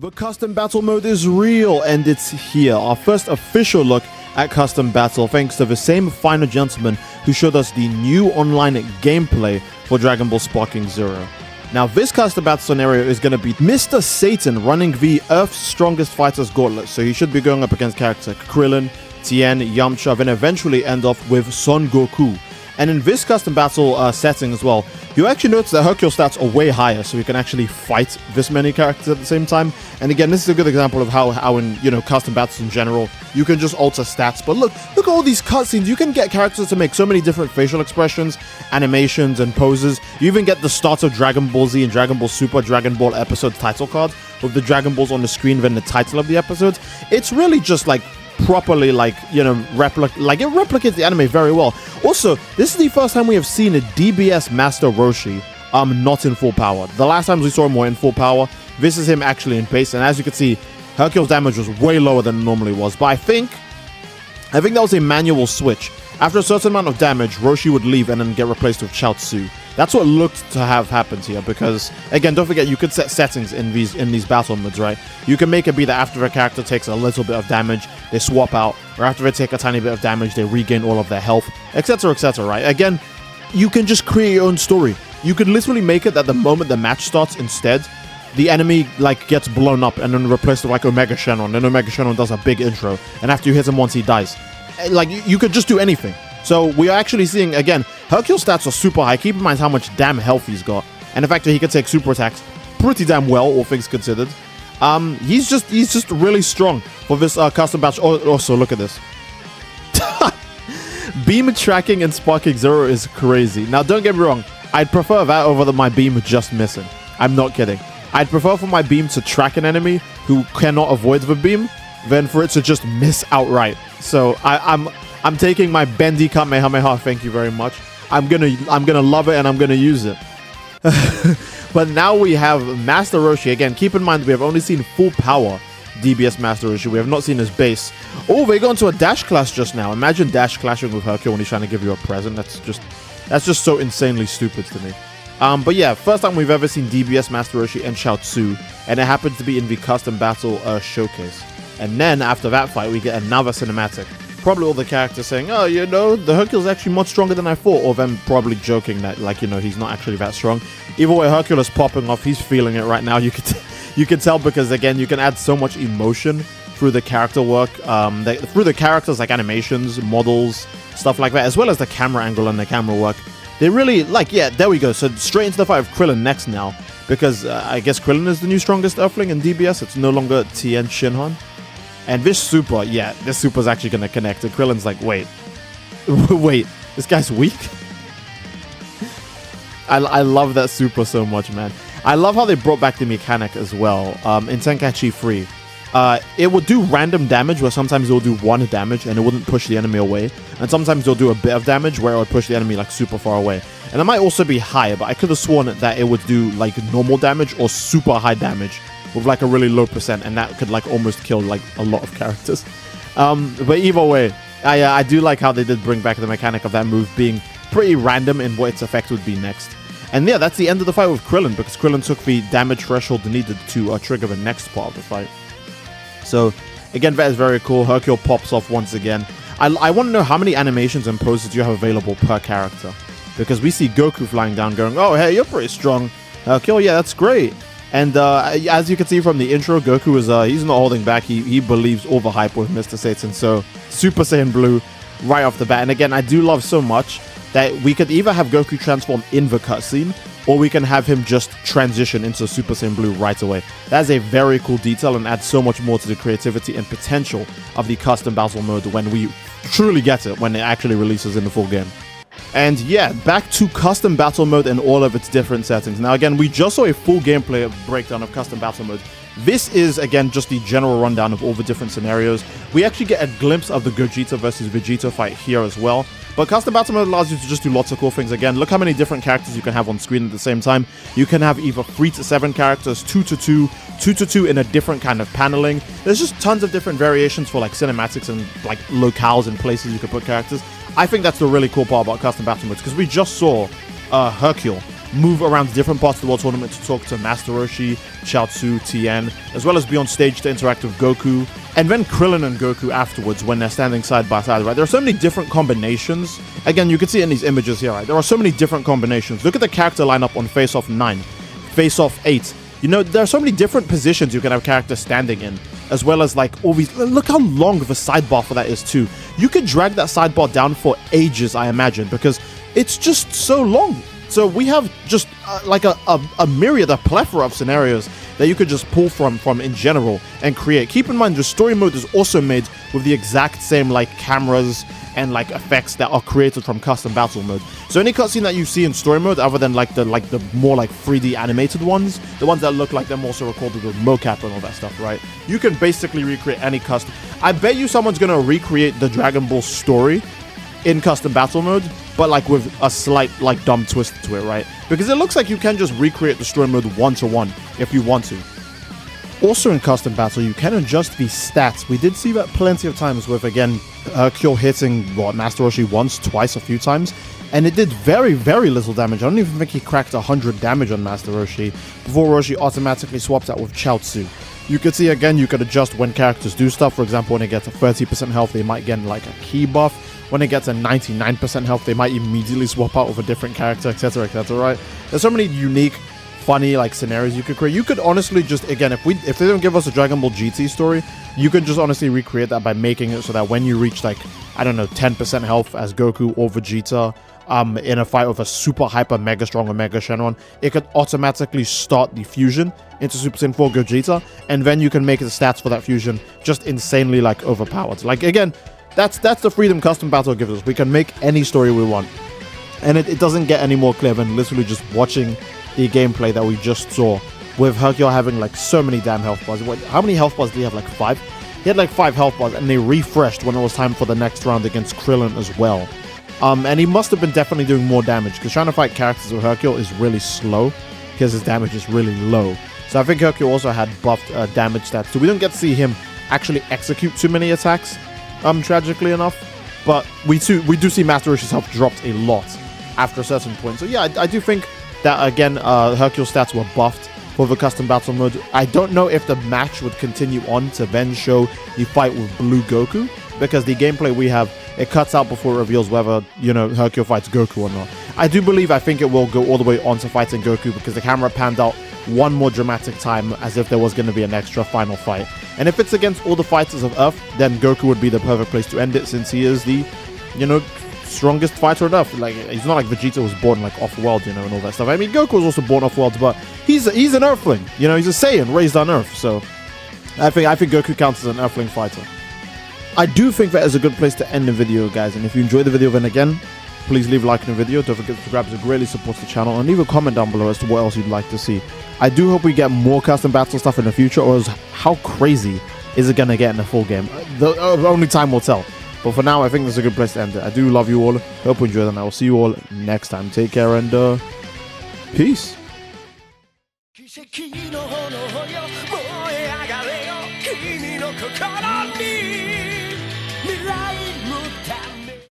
The custom battle mode is real, and it's here. Our first official look at custom battle, thanks to the same finer gentleman who showed us the new online gameplay for Dragon Ball Sparking Zero. Now, this custom battle scenario is going to be Mr. Satan running the Earth's Strongest Fighters Gauntlet, so he should be going up against characters like Krillin, Tien, Yamcha, then eventually end off with Son Goku. And in this custom battle setting as well, you actually notice that Hercule stats are way higher, so you can actually fight this many characters at the same time. And again, this is a good example of how in, custom battles in general, you can just alter stats. But look at all these cutscenes. You can get characters to make so many different facial expressions, animations, and poses. You even get the start of Dragon Ball Z and Dragon Ball Super Dragon Ball episode title cards with the Dragon Balls on the screen, then the title of the episode. It's really just like properly it replicates the anime very well. Also, this is the first time we have seen a DBS Master Roshi not in full power. The last times we saw him more in full power. This is him actually in base, and as you can see, Hercule's damage was way lower than it normally was. But I think that was a manual switch. After a certain amount of damage, Roshi would leave and then get replaced with Chaozu. That's what looked to have happened here, because again, don't forget, you could set settings in these battle modes, right? You can make it be that after a character takes a little bit of damage, they swap out, or after they take a tiny bit of damage, they regain all of their health, etc., right? Again, you can just create your own story. You could literally make it that the moment the match starts, instead, the enemy gets blown up and then replaced with Omega Shenron. Then Omega Shenron does a big intro, and after you hit him once, he dies. You could just do anything. So we are actually seeing, again, Hercule's stats are super high. Keep in mind how much damn health he's got, and the fact that he can take super attacks pretty damn well, all things considered. He's just really strong for this custom batch. Also, look at this. Beam tracking in Sparking Zero is crazy. Now, don't get me wrong. I'd prefer that over my beam just missing. I'm not kidding. I'd prefer for my beam to track an enemy who cannot avoid the beam than for it to just miss outright. So I'm taking my Bendy Kamehameha, thank you very much. I'm gonna love it, and I'm gonna use it. But now we have Master Roshi. Again, keep in mind we have only seen full power DBS Master Roshi. We have not seen his base. Oh, they got into a dash clash just now. Imagine dash clashing with Hercule when he's trying to give you a present. That's just so insanely stupid to me. But yeah, first time we've ever seen DBS Master Roshi and Chaozu, and it happens to be in the custom battle showcase. And then after that fight, we get another cinematic. Probably all the characters saying, oh, the Hercule's actually much stronger than I thought, or them probably joking that, he's not actually that strong. Either way, Hercule is popping off. He's feeling it right now. You can tell because, again, you can add so much emotion through the character work, through the characters, like animations, models, stuff like that, as well as the camera angle and the camera work. They really, yeah, there we go. So straight into the fight with Krillin next now, because I guess Krillin is the new strongest Earthling in DBS. It's no longer Tien Shinhan. And this super, this super's actually going to connect. And Krillin's like, wait, this guy's weak? I love that super so much, man. I love how they brought back the mechanic as well. In Tenkaichi 3, it would do random damage, where sometimes it will do 1 damage and it wouldn't push the enemy away. And sometimes it'll do a bit of damage where it would push the enemy super far away. And it might also be higher, but I could have sworn that it would do normal damage or super high damage with a really low percent, and that could almost kill a lot of characters. But either way, I do like how they did bring back the mechanic of that move being pretty random in what its effect would be next. And yeah, that's the end of the fight with Krillin, because Krillin took the damage threshold needed to trigger the next part of the fight. So again, that is very cool. Hercule pops off once again. I want to know how many animations and poses you have available per character, because we see Goku flying down going, oh hey, you're pretty strong, Hercule. Yeah, that's great. And as you can see from the intro, Goku is he's not holding back. He believes all the hype with Mr. Satan. So Super Saiyan Blue right off the bat. And again, I do love so much that we could either have Goku transform in the cutscene, or we can have him just transition into Super Saiyan Blue right away. That is a very cool detail and adds so much more to the creativity and potential of the custom battle mode when we truly get it, when it actually releases in the full game. And yeah, back to custom battle mode and all of its different settings. Now again, we just saw a full gameplay breakdown of custom battle mode. This is, again, just the general rundown of all the different scenarios. We actually get a glimpse of the Gogeta versus Vegeta fight here as well. But custom battle mode allows you to just do lots of cool things. Again, look how many different characters you can have on screen at the same time. You can have either 3 to 7 characters, 2 to 2, 2 to 2 in a different kind of paneling. There's just tons of different variations for cinematics and locales and places you can put characters. I think that's the really cool part about custom battle modes, because we just saw Hercule move around different parts of the World Tournament to talk to Master Roshi, Chaozu, Tien, as well as be on stage to interact with Goku, and then Krillin and Goku afterwards when they're standing side by side, right? There are so many different combinations. Again, you can see it in these images here, right? There are so many different combinations. Look at the character lineup on Face Off 9, Face Off 8. You know, there are so many different positions you can have characters standing in, as well as like all these. Look how long of a sidebar for that is too. You could drag that sidebar down for ages, I imagine, because it's just so long. So we have just like a myriad, a plethora of scenarios that you could just pull from in general and create. Keep in mind, the story mode is also made with the exact same like cameras and like effects that are created from custom battle mode. So any cutscene that you see in story mode, other than like the more like 3D animated ones, the ones that look like them also recorded with mocap and all that stuff, right? You can basically recreate any custom. I bet you someone's gonna recreate the Dragon Ball story in custom battle mode, but like with a slight like dumb twist to it, right? Because it looks like you can just recreate the story mode one-to-one if you want to. Also in custom battle, you can adjust the stats. We did see that plenty of times with, again, Hercule hitting Master Roshi once, twice, a few times, and it did very, very little damage. I don't even think he cracked 100 damage on Master Roshi before Roshi automatically swaps out with Chaozu. You could see, again, you could adjust when characters do stuff. For example, when they get to 30% health, they might get like a key buff. When it gets a 99% health, they might immediately swap out with a different character, etc., right? There's so many unique, funny like scenarios you could create. You could honestly just, again, if they don't give us a Dragon Ball GT story, you could just honestly recreate that by making it so that when you reach like, I don't know, 10% health as Goku or Vegeta in a fight with a super hyper mega strong or mega Shenron, it could automatically start the fusion into Super Saiyan 4 Gogeta, and then you can make the stats for that fusion just insanely like overpowered. Like, again, that's the freedom custom battle gives us. We can make any story we want, and it doesn't get any more clear than literally just watching the gameplay that we just saw with Hercule having like so many damn health bars. How many health bars did he have? Like 5? He had like 5 health bars, and they refreshed when it was time for the next round against Krillin as well. And he must have been definitely doing more damage, because trying to fight characters with Hercule is really slow because his damage is really low. So I think Hercule also had buffed damage stats, so we don't get to see him actually execute too many attacks, tragically enough. But we do see Master Roshi's health dropped a lot after a certain point. So yeah, I do think that, again, Hercule's stats were buffed for the custom battle mode. I don't know if the match would continue on to then show the fight with Blue Goku, because the gameplay we have, it cuts out before it reveals whether, you know, Hercule fights Goku or not. I think it will go all the way on to fighting Goku, because the camera panned out one more dramatic time as if there was going to be an extra final fight. And if it's against all the fighters of Earth, then Goku would be the perfect place to end it, since he is the, you know, strongest fighter on Earth. Like, he's not like Vegeta was born like off-world, you know, and all that stuff. I mean, Goku was also born off-world, but he's an Earthling. You know, he's a Saiyan raised on Earth. So I think Goku counts as an Earthling fighter. I do think that is a good place to end the video, guys. And if you enjoyed the video, then again, please leave a like on the video. Don't forget to subscribe, it greatly supports the channel, and leave a comment down below as to what else you'd like to see. I do hope we get more custom battle stuff in the future, or how crazy is it going to get in the full game? Only time will tell. But for now, I think this is a good place to end it. I do love you all. Hope you enjoyed, and I will see you all next time. Take care, and peace.